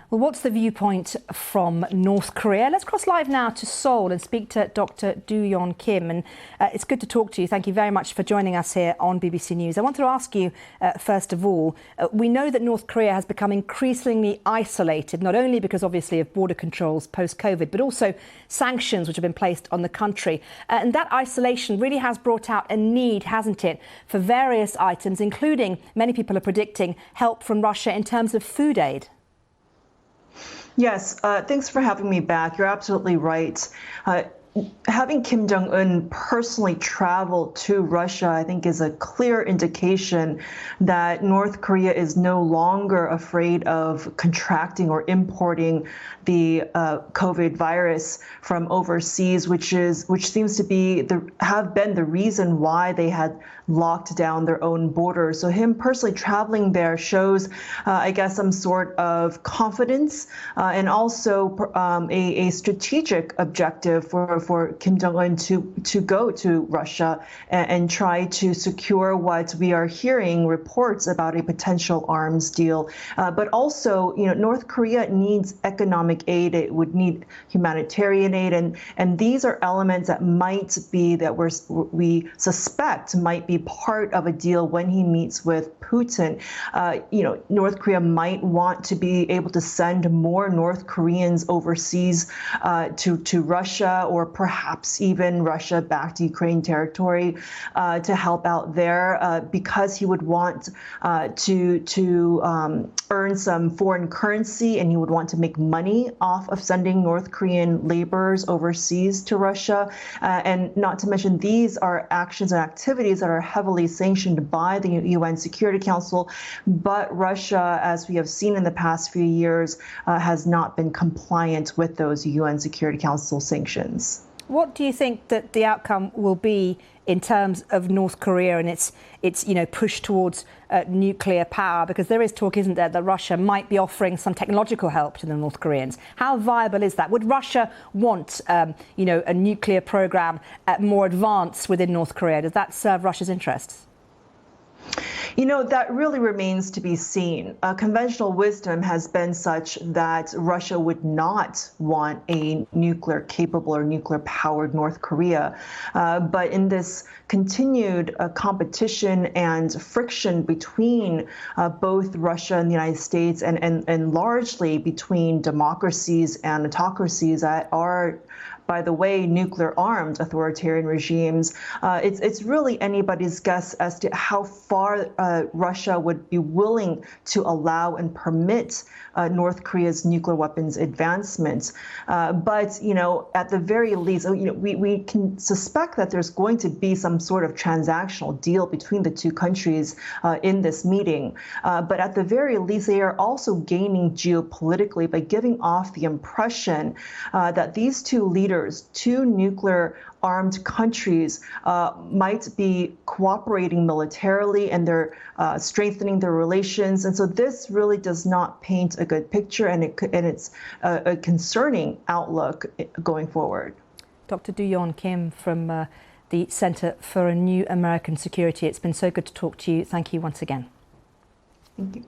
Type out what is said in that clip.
Well, what's the viewpoint from North Korea? Let's cross live now to Seoul and speak to Dr. Duyeon Kim. And it's good to talk to you. Thank you very much for joining us here on BBC News. I want to ask you, first of all, we know that North Korea has become increasingly isolated, not only because obviously of border controls post-COVID, but also sanctions which have been placed on the country. And that isolation really has brought out a need, hasn't it, for various items, including, many people are predicting, help from Russia in terms of food aid. Yes, thanks for having me back. You're absolutely right. Having Kim Jong Un personally travel to Russia, I think, is a clear indication that North Korea is no longer afraid of contracting or importing the COVID virus from overseas, which seems to have been the reason why they had locked down their own borders. So him personally traveling there shows, I guess, some sort of confidence and also a strategic objective for Kim Jong Un to go to Russia and try to secure what we are hearing reports about a potential arms deal. But also, North Korea needs economic aid. It would need humanitarian aid, and these are elements that we suspect might be part of a deal when he meets with Putin. North Korea might want to be able to send more North Koreans overseas to Russia, or perhaps even Russia back to Ukraine territory to help out there, because he would want to earn some foreign currency, and he would want to make money off of sending North Korean laborers overseas to Russia. And not to mention, these are actions and activities that are heavily sanctioned by the UN Security Council. But Russia, as we have seen in the past few years, has not been compliant with those UN Security Council sanctions. What do you think that the outcome will be in terms of North Korea and its push towards nuclear power? Because there is talk, isn't there, that Russia might be offering some technological help to the North Koreans. How viable is that? Would Russia want, a nuclear program more advanced within North Korea? Does that serve Russia's interests? That really remains to be seen. Conventional wisdom has been such that Russia would not want a nuclear-capable or nuclear-powered North Korea. But in this continued competition and friction between both Russia and the United States, and largely between democracies and autocracies that are, by the way, nuclear-armed authoritarian regimes, it's really anybody's guess as to how far Russia would be willing to allow and permit North Korea's nuclear weapons advancements. But at the very least, we can suspect that there's going to be some sort of transactional deal between the two countries in this meeting. But at the very least, they are also gaining geopolitically by giving off the impression that these two leaders, two nuclear-armed countries, might be cooperating militarily, and they're strengthening their relations. And so this really does not paint a good picture, and it's a concerning outlook going forward. Dr. Duyeon Kim from the Center for a New American Security. It's been so good to talk to you. Thank you once again. Thank you.